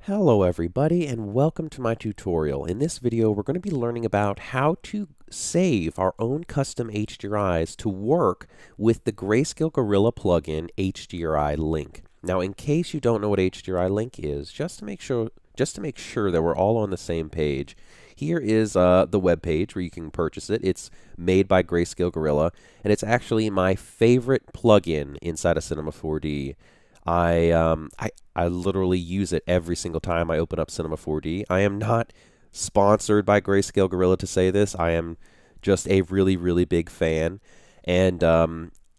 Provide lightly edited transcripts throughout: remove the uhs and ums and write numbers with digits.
Hello everybody and welcome to my tutorial. In this video we're going to be learning about how to save our own custom HDRIs to work with the Greyscalegorilla Plugin HDRI Link. Now in case you don't know what HDRI Link is, just to make sure that we're all on the same page, here is the web page where you can purchase it. It's made by Greyscalegorilla and it's actually my favorite plugin inside of Cinema 4D. I literally use it every single time I open up Cinema 4D. I am not sponsored by Greyscalegorilla to say this. I am just a really big fan, and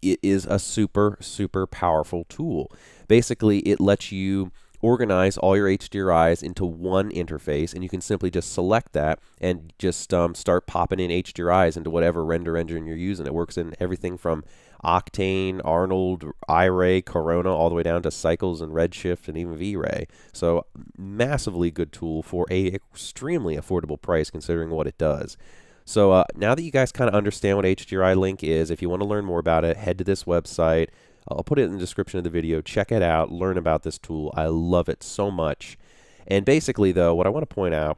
it is a super powerful tool. Basically, it lets you organize all your HDRIs into one interface, and you can simply just select that and just start popping in HDRIs into whatever render engine you're using. It works in everything from Octane, Arnold, iRay, Corona, all the way down to Cycles and Redshift and even V-Ray. So massively good tool for a extremely affordable price considering what it does. So now that you guys kind of understand what HDRI Link is, if you want to learn more about it, head to this website. I'll put it in the description of the video. Check it out. Learn about this tool. I love it so much. And basically, though, what I want to point out,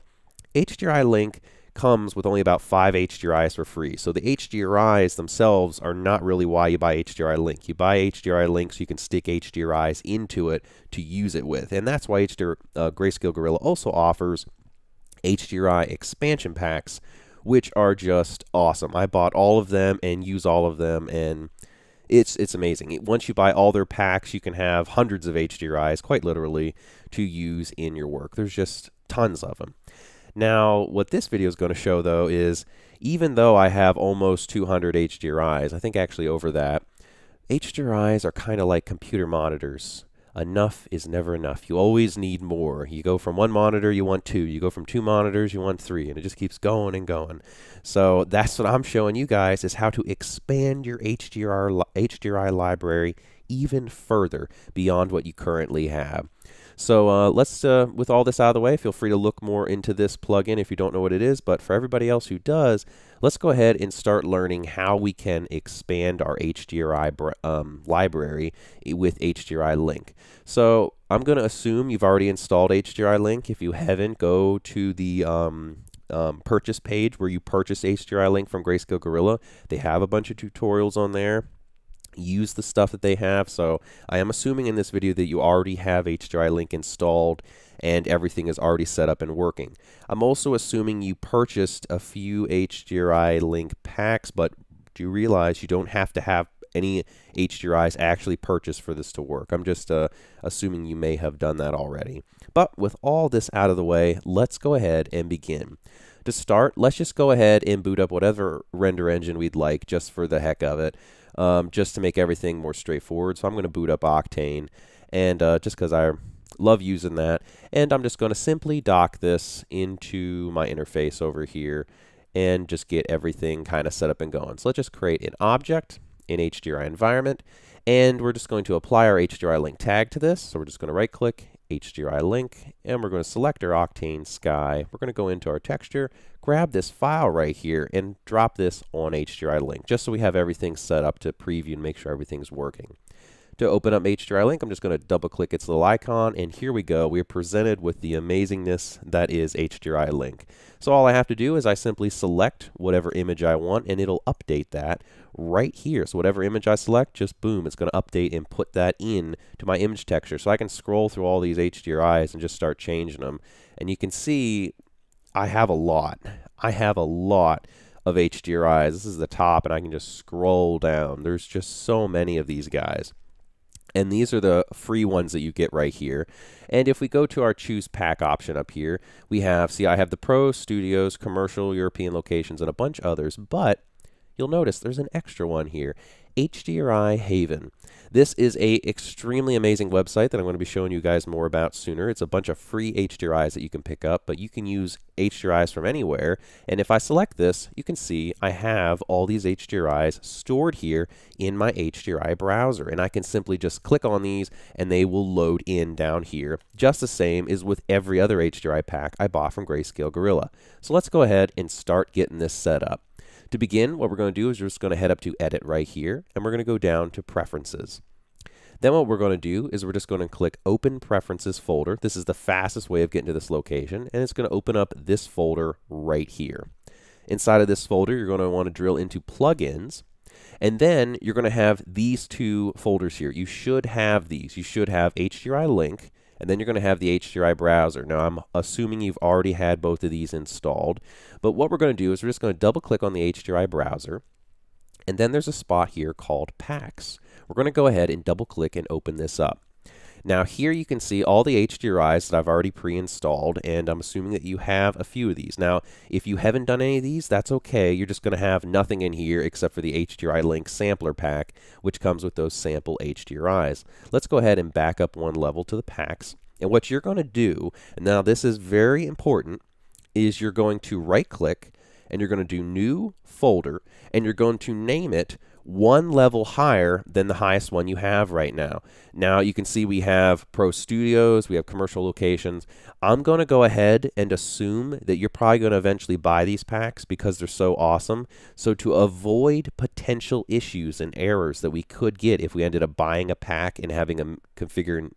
HDRI Link comes with only about 5 HDRIs for free. So the HDRIs themselves are not really why you buy HDRI Link. You buy HDRI Link so you can stick HDRIs into it to use it with. And that's why Greyscalegorilla also offers HDRI Expansion packs, which are just awesome. I bought all of them and use all of them, and it's amazing. Once you buy all their packs, you can have hundreds of HDRIs, quite literally, to use in your work. There's just tons of them. Now, what this video is going to show, though, is even though I have almost 200 HDRIs, I think actually over that, HDRIs are kind of like computer monitors. Enough is never enough. You always need more. You go from one monitor, you want 2. You go from 2 monitors, you want 3, and it just keeps going and going. So that's what I'm showing you guys, is how to expand your HDRI library even further beyond what you currently have. So let's, with all this out of the way, feel free to look more into this plugin if you don't know what it is. But for everybody else who does, let's go ahead and start learning how we can expand our HDRI library with HDRI Link. So I'm going to assume you've already installed HDRI Link. If you haven't, go to the purchase page where you purchase HDRI Link from Greyscalegorilla. They have a bunch of tutorials on there. Use the stuff that they have. So I am assuming in this video that you already have HDRI Link installed and everything is already set up and working. I'm also assuming you purchased a few HDRI Link packs, but do you realize you don't have to have any HDRIs actually purchased for this to work? I'm just assuming you may have done that already. But with all this out of the way, let's go ahead and begin. To start, let's just go ahead and boot up whatever render engine we'd like just for the heck of it. Just to make everything more straightforward. So I'm going to boot up Octane, and just because I love using that, and I'm just going to simply dock this into my interface over here and just get everything kind of set up and going. So let's just create an object in HDRI environment, and we're just going to apply our HDRI Link tag to this. So we're just going to right click HDRI Link, and we're going to select our Octane Sky. We're going to go into our texture, grab this file right here, and drop this on HDRI Link, just so we have everything set up to preview and make sure everything's working. To open up HDRI Link, I'm just going to double click its little icon, and here we go. We are presented with the amazingness that is HDRI Link. So all I have to do is I simply select whatever image I want, and it'll update that right here. So whatever image I select, just boom, it's going to update and put that in to my image texture. So I can scroll through all these HDRIs and just start changing them. And you can see I have a lot. I have a lot of HDRIs. This is the top, and I can just scroll down. There's just so many of these guys. And these are the free ones that you get right here. And if we go to our choose pack option up here, we have, see, I have the Pro, Studios, Commercial, European locations, and a bunch of others. But you'll notice there's an extra one here, HDRI Haven. This is a extremely amazing website that I'm going to be showing you guys more about sooner. It's a bunch of free HDRIs that you can pick up, but you can use HDRIs from anywhere. And if I select this, you can see I have all these HDRIs stored here in my HDRI browser. And I can simply just click on these and they will load in down here, just the same as with every other HDRI pack I bought from Greyscalegorilla. So let's go ahead and start getting this set up. To begin, what we're going to do is we're just going to head up to Edit right here, and we're going to go down to Preferences. Then what we're going to do is we're just going to click Open Preferences folder. This is the fastest way of getting to this location, and it's going to open up this folder right here. Inside of this folder, you're going to want to drill into Plugins, and then you're going to have these two folders here. You should have these. You should have HDRI Link, and then you're going to have the HDRI browser. Now, I'm assuming you've already had both of these installed, but what we're going to do is we're just going to double click on the HDRI browser, and then there's a spot here called Packs. We're going to go ahead and double click and open this up. Now here you can see all the HDRIs that I've already pre-installed, and I'm assuming that you have a few of these. Now, if you haven't done any of these, that's okay. You're just going to have nothing in here except for the HDRI Link sampler pack, which comes with those sample HDRIs. Let's go ahead and back up one level to the packs. And what you're going to do, and now this is very important, is you're going to right-click, and you're going to do New Folder, and you're going to name it one level higher than the highest one you have right now. Now you can see we have Pro Studios, we have commercial locations. I'm going to go ahead and assume that you're probably going to eventually buy these packs because they're so awesome. So to avoid potential issues and errors that we could get if we ended up buying a pack and having a configured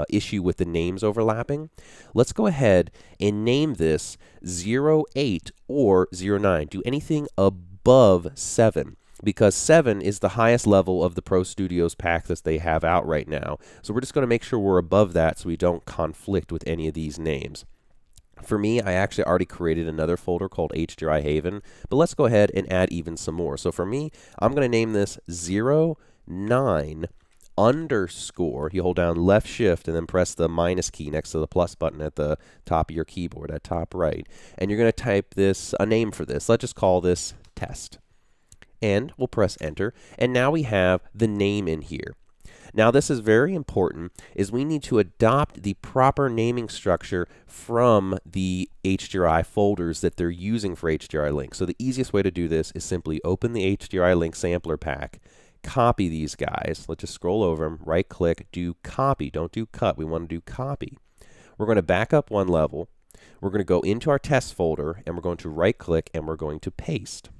issue with the names overlapping, let's go ahead and name this 08 or 09. Do anything above 7. Because 7 is the highest level of the Pro Studios pack that they have out right now. So we're just going to make sure we're above that so we don't conflict with any of these names. For me, I actually already created another folder called HDRI Haven, but let's go ahead and add even some more. So for me, I'm going to name this 09 underscore. You hold down left shift and then press the minus key next to the plus button at the top of your keyboard at top right. And you're going to type this, a name for this. Let's just call this test. And we'll press enter, and now we have the name in here. Now this is very important, is we need to adopt the proper naming structure from the HDRI folders that they're using for HDRI Link. So the easiest way to do this is simply open the HDRI Link sampler pack, copy these guys. Let's just scroll over them, right click, do copy. Don't do cut, we want to do copy. We're going to back up one level. We're going to go into our test folder, and we're going to right click, and we're going to paste.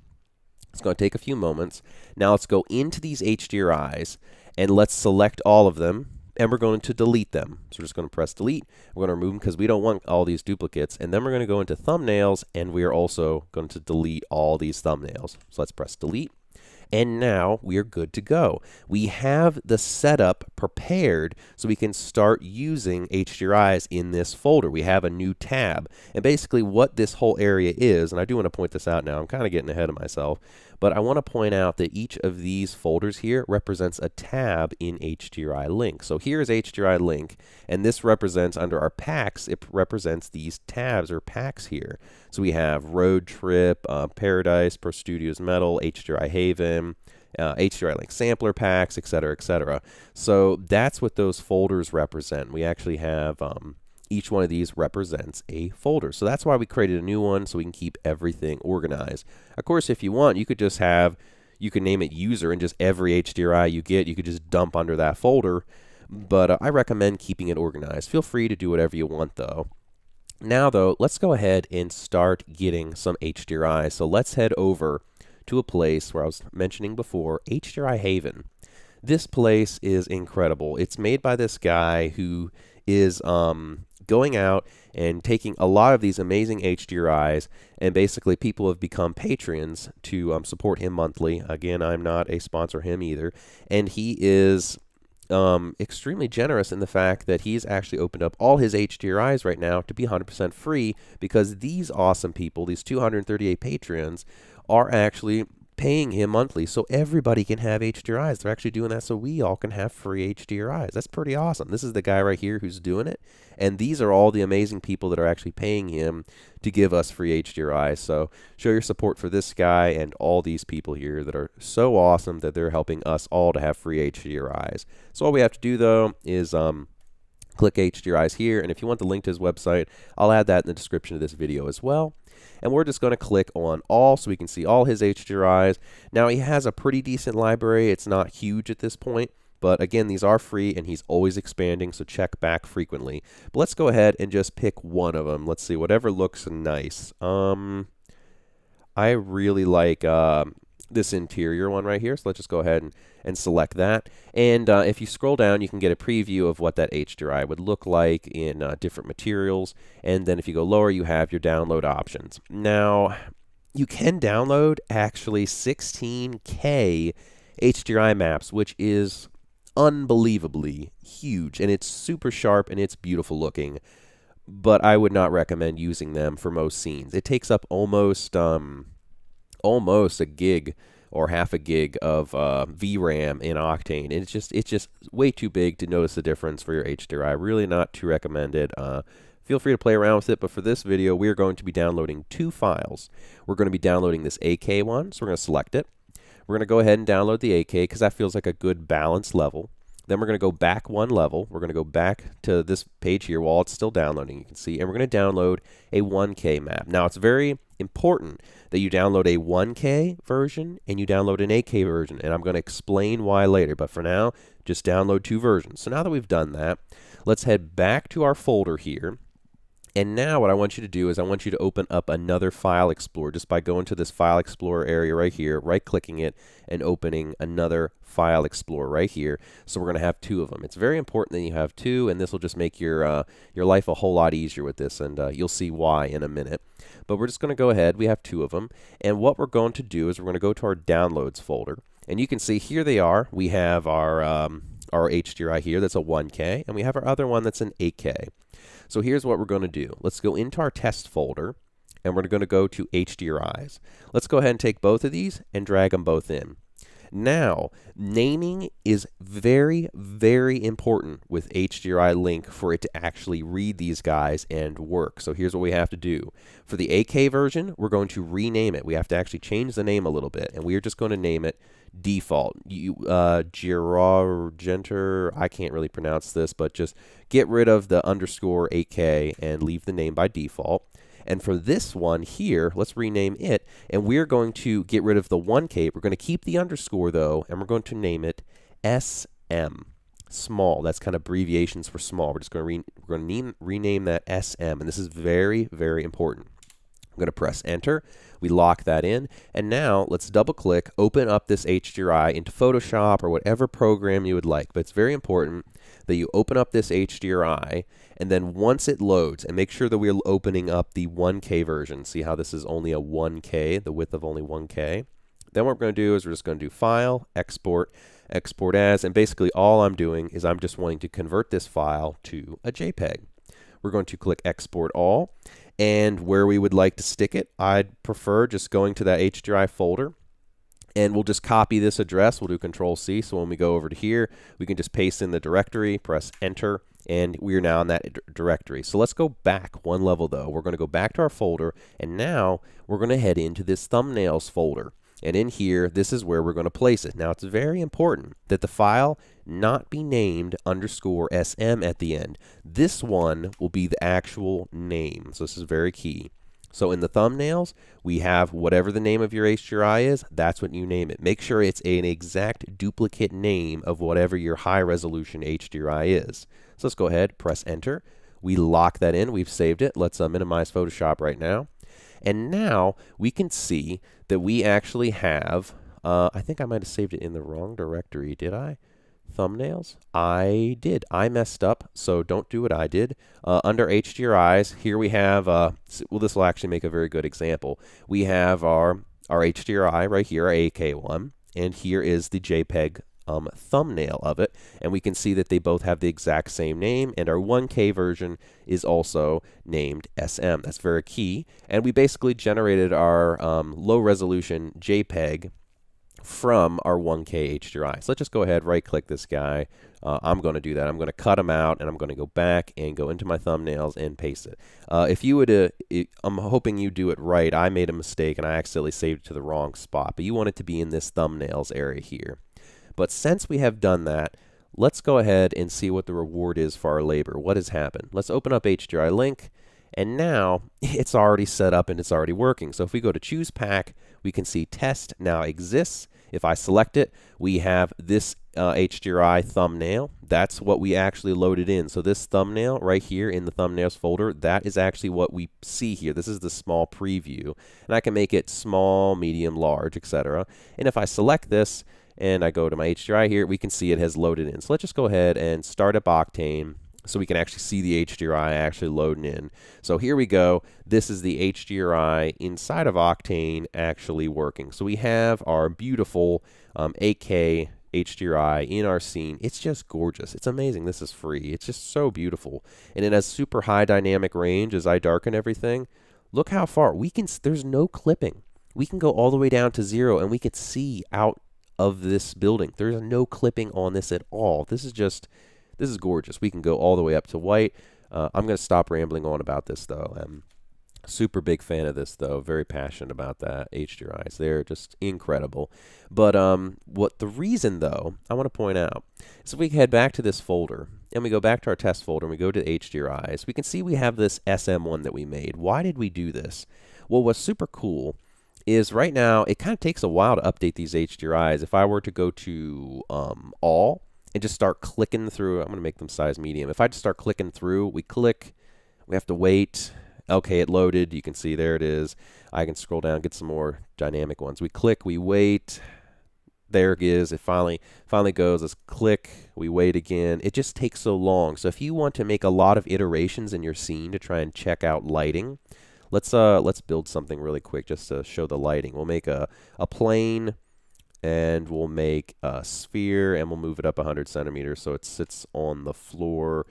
It's going to take a few moments. Now let's go into these HDRIs and let's select all of them, and we're going to delete them. So we're just going to press delete. We're going to remove them because we don't want all these duplicates. And then we're going to go into thumbnails, and we are also going to delete all these thumbnails. So let's press delete. And now we are good to go. We have the setup prepared so we can start using HDRIs in this folder. We have a new tab. And basically what this whole area is, and I do want to point this out now, I'm kind of getting ahead of myself, but I want to point out that each of these folders here represents a tab in HDRI Link. So here's HDRI Link, and this represents under our packs, it represents these tabs or packs here. So we have Road Trip, Paradise, Pro Studios Metal, HDRI Haven, HDRI Link sampler packs, etc., etc. So that's what those folders represent. We actually have each one of these represents a folder. So that's why we created a new one, so we can keep everything organized. Of course, if you want, you could just have, you can name it user, and just every HDRI you get, you could just dump under that folder. But I recommend keeping it organized. Feel free to do whatever you want, though. Now, though, let's go ahead and start getting some HDRIs. So let's head over to a place where I was mentioning before, HDRI Haven. This place is incredible. It's made by this guy who is going out and taking a lot of these amazing HDRIs, and basically people have become patrons to support him monthly. Again, I'm not a sponsor of him either, and he is extremely generous in the fact that he's actually opened up all his HDRIs right now to be 100% free, because these awesome people, these 238 patrons, are actually paying him monthly so everybody can have HDRIs. They're actually doing that so we all can have free HDRIs. That's pretty awesome. This is the guy right here who's doing it, and these are all the amazing people that are actually paying him to give us free HDRIs. So show your support for this guy and all these people here that are so awesome that they're helping us all to have free HDRIs. So all we have to do, though, is click HDRIs here, and if you want the link to his website, I'll add that in the description of this video as well. And we're just going to click on all so we can see all his HDRIs. Now, he has a pretty decent library. It's not huge at this point, but again, these are free, and he's always expanding, so check back frequently. But let's go ahead and just pick one of them. Let's see, whatever looks nice. I really like this interior one right here. So let's just go ahead and select that. And if you scroll down, you can get a preview of what that HDRI would look like in different materials. And then if you go lower, you have your download options. Now, you can download actually 16K HDRI maps, which is unbelievably huge, and it's super sharp and it's beautiful looking, but I would not recommend using them for most scenes. It takes up almost a gig or half a gig of VRAM in Octane, and it's just way too big to notice the difference for your HDRI. Really not too recommended. Feel free to play around with it, but for this video, we're going to be downloading 2 files. We're going to be downloading this AK one, so we're going to select it. We're going to go ahead and download the AK because that feels like a good balanced level. Then we're going to go back 1 level. We're going to go back to this page here while it's still downloading, you can see, and we're going to download a 1K map. Now, it's very important that you download a 1K version and you download an AK version, and I'm going to explain why later, but for now, just download 2 versions. So now that we've done that, let's head back to our folder here. And now what I want you to do is I want you to open up another File Explorer just by going to this File Explorer area right here, right-clicking it, and opening another File Explorer right here. So we're going to have 2 of them. It's very important that you have 2, and this will just make your life a whole lot easier with this, and you'll see why in a minute. But we're just going to go ahead. We have 2 of them, and what we're going to do is we're going to go to our Downloads folder, and you can see here they are. We have our HDRI here that's a 1K, and we have our other one that's an 8K. So here's what we're going to do. Let's go into our test folder, and we're going to go to HDRIs. Let's go ahead and take both of these and drag them both in. Now, naming is very, very important with HDRI Link for it to actually read these guys and work. So here's what we have to do. For the AK version, we're going to rename it. We have to actually change the name a little bit, and we're just going to name it default. Girargenter, I can't really pronounce this, but just get rid of the underscore 8K and leave the name by default. And for this one here, let's rename it, and we're going to get rid of the 1K. We're going to keep the underscore though, and we're going to name it SM. Small. That's kind of abbreviations for small. We're just going to rename that SM, and this is very, very important. I'm going to press enter. We lock that in, and now let's double click, open up this HDRI into Photoshop or whatever program you would like. But it's very important that you open up this HDRI, and then once it loads, and make sure that we're opening up the 1K version. See how this is only a 1K, the width of only 1K. Then what we're going to do is we're just going to do File, Export, Export As, and basically all I'm doing is I'm just wanting to convert this file to a JPEG. We're going to click Export All, and where we would like to stick it, I'd prefer just going to that HDRI folder, and we'll just copy this address. We'll do Control-C, so when we go over to here, we can just paste in the directory, press Enter, and we're now in that directory. So let's go back 1 level though. We're going to go back to our folder, and now we're going to head into this Thumbnails folder. And in here, this is where we're going to place it. Now, it's very important that the file not be named underscore SM at the end. This one will be the actual name. So this is very key. So in the thumbnails, we have whatever the name of your HDRI is, that's what you name it. Make sure it's an exact duplicate name of whatever your high resolution HDRI is. So let's go ahead, press enter. We lock that in. We've saved it. Let's minimize Photoshop right now. And now we can see that we actually have, I think I might have saved it in the wrong directory, did I? Thumbnails? I did. I messed up, so don't do what I did. Under HDRIs, here we have, well, this will actually make a very good example. We have our HDRI right here, our AK1, and here is the JPEG thumbnail of it, and we can see that they both have the exact same name, and our 1K version is also named SM. That's very key, and we basically generated our low resolution JPEG from our 1K HDRI. So let's just go ahead, right click this guy. I'm going to do that. I'm going to cut them out, and I'm going to go back and go into my thumbnails and paste it. If you would, I'm hoping you do it right. I made a mistake and I accidentally saved it to the wrong spot, but you want it to be in this thumbnails area here. But since we have done that, let's go ahead and see what the reward is for our labor. What has happened? Let's open up HDRI Link, and now it's already set up and it's already working. So if we go to Choose Pack, we can see Test now exists, If I select it, we have this HDRI thumbnail. That's what we actually loaded in. So this thumbnail right here in the thumbnails folder, that is actually what we see here. This is the small preview. And I can make it small, medium, large, etc. And if I select this and I go to my HDRI here, we can see it has loaded in. So let's just go ahead and start up Octane so we can actually see the HDRI actually loading in. So here we go. This is the HDRI inside of Octane actually working. So we have our beautiful 8K HDRI in our scene. It's just gorgeous. It's amazing. This is free. It's just so beautiful. And it has super high dynamic range as I darken everything. Look how far. There's no clipping. We can go all the way down to 0 and we could see out of this building. There's no clipping on this at all. This is gorgeous. We can go all the way up to white. I'm going to stop rambling on about this, though. I'm super big fan of this, though. Very passionate about that. HDRIs, they're just incredible. But what the reason, though, I want to point out is if we head back to this folder and we go back to our test folder and we go to HDRIs, we can see we have this SM1 that we made. Why did we do this? Well, what's super cool is right now it kind of takes a while to update these HDRIs. If I were to go to all and just start clicking through, I'm going to make them size medium. If I just start clicking through, we click, we have to wait. Okay, it loaded. You can see there it is. I can scroll down, get some more dynamic ones. We click, we wait. There it is. It finally goes. Let's click. We wait again. It just takes so long. So if you want to make a lot of iterations in your scene to try and check out lighting, let's build something really quick just to show the lighting. We'll make a plane, and we'll make a sphere, and we'll move it up 100 centimeters so it sits on the floor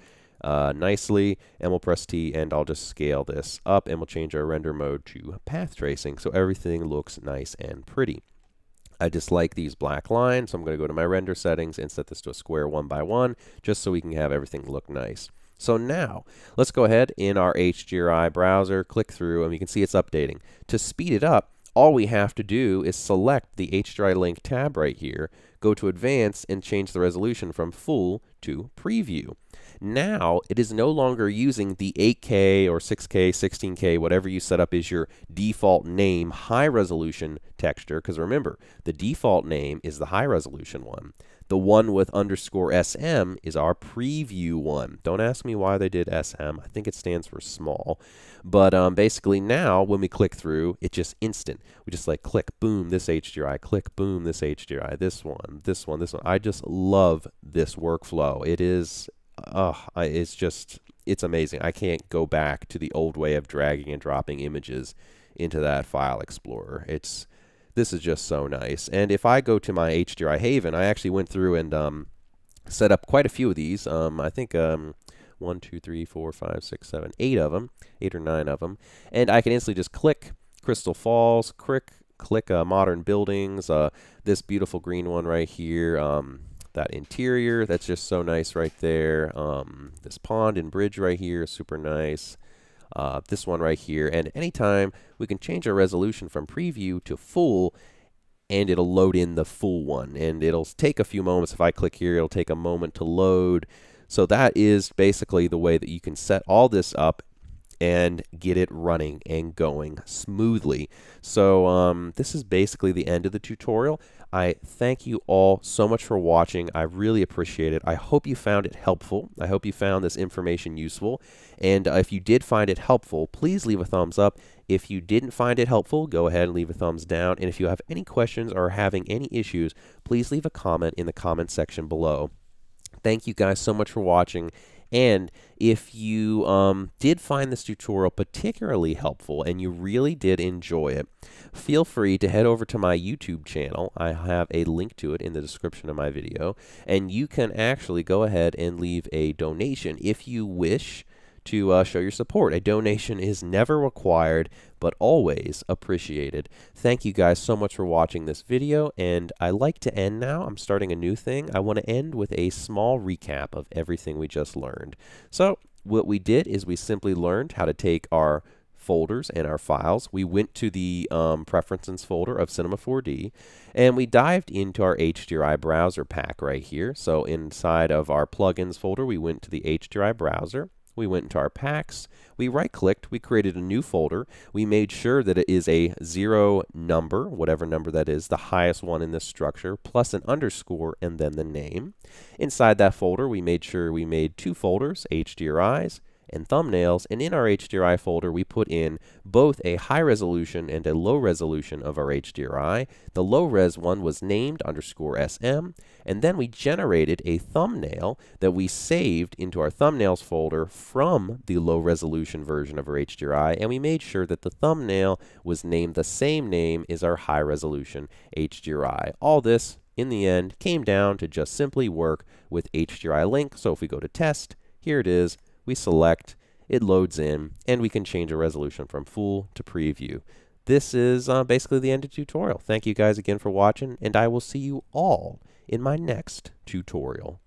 nicely, and we'll press T, and I'll just scale this up, and we'll change our render mode to path tracing so everything looks nice and pretty. I dislike these black lines, so I'm going to go to my render settings and set this to a square 1 by 1 just so we can have everything look nice. So now, let's go ahead in our HDRI browser, click through, and we can see it's updating. To speed it up, all we have to do is select the HDRI Link tab right here, go to Advanced, and change the resolution from Full to Preview. Now, it is no longer using the 8K or 6K, 16K, whatever you set up is your default name high resolution texture, because remember, the default name is the high resolution one. The one with _SM is our preview one. Don't ask me why they did SM. I think it stands for small. But basically now, when we click through, it's just instant. We just like click, boom, this HDRI, click, boom, this HDRI, this one, this one, this one. I just love this workflow. It is, it's amazing. I can't go back to the old way of dragging and dropping images into that file explorer. This is just so nice. And if I go to my HDRI Haven, I actually went through and set up quite a few of these. I think 1, 2, 3, 4, 5, 6, 7, 8 of them, 8 or 9 of them. And I can instantly just click Crystal Falls, click Modern Buildings, this beautiful green one right here, that interior, that's just so nice right there. This pond and bridge right here is super nice. This one right here, and anytime we can change our resolution from preview to full, and it'll load in the full one, and it'll take a few moments. If I click here, it'll take a moment to load. So that is basically the way that you can set all this up and get it running and going smoothly. So this is basically the end of the tutorial. I thank you all so much for watching. I really appreciate it. I hope you found it helpful. I hope you found this information useful. And if you did find it helpful, please leave a thumbs up. If you didn't find it helpful, go ahead and leave a thumbs down. And if you have any questions or are having any issues, please leave a comment in the comment section below. Thank you guys so much for watching. And if you did find this tutorial particularly helpful and you really did enjoy it, feel free to head over to my YouTube channel. I have a link to it in the description of my video, and you can actually go ahead and leave a donation if you wish to show your support. A donation is never required, but always appreciated. Thank you guys so much for watching this video, and I like to end now. I'm starting a new thing. I want to end with a small recap of everything we just learned. So what we did is we simply learned how to take our folders and our files. We went to the preferences folder of Cinema 4D, and we dived into our HDRI browser pack right here. So inside of our plugins folder, we went to the HDRI browser. we went into our packs, we right-clicked, we created a new folder, we made sure that it is a 0 number, whatever number that is, the highest one in this structure, plus an underscore and then the name. Inside that folder, we made sure we made 2 folders, HDRIs and thumbnails, and in our HDRI folder we put in both a high resolution and a low resolution of our HDRI. The low res one was named _SM, and then we generated a thumbnail that we saved into our thumbnails folder from the low resolution version of our HDRI, and we made sure that the thumbnail was named the same name as our high resolution HDRI. All this in the end came down to just simply work with HDRI Link. So if we go to test, here it is. We select, it loads in, and we can change a resolution from full to preview. This is basically the end of the tutorial. Thank you guys again for watching, and I will see you all in my next tutorial.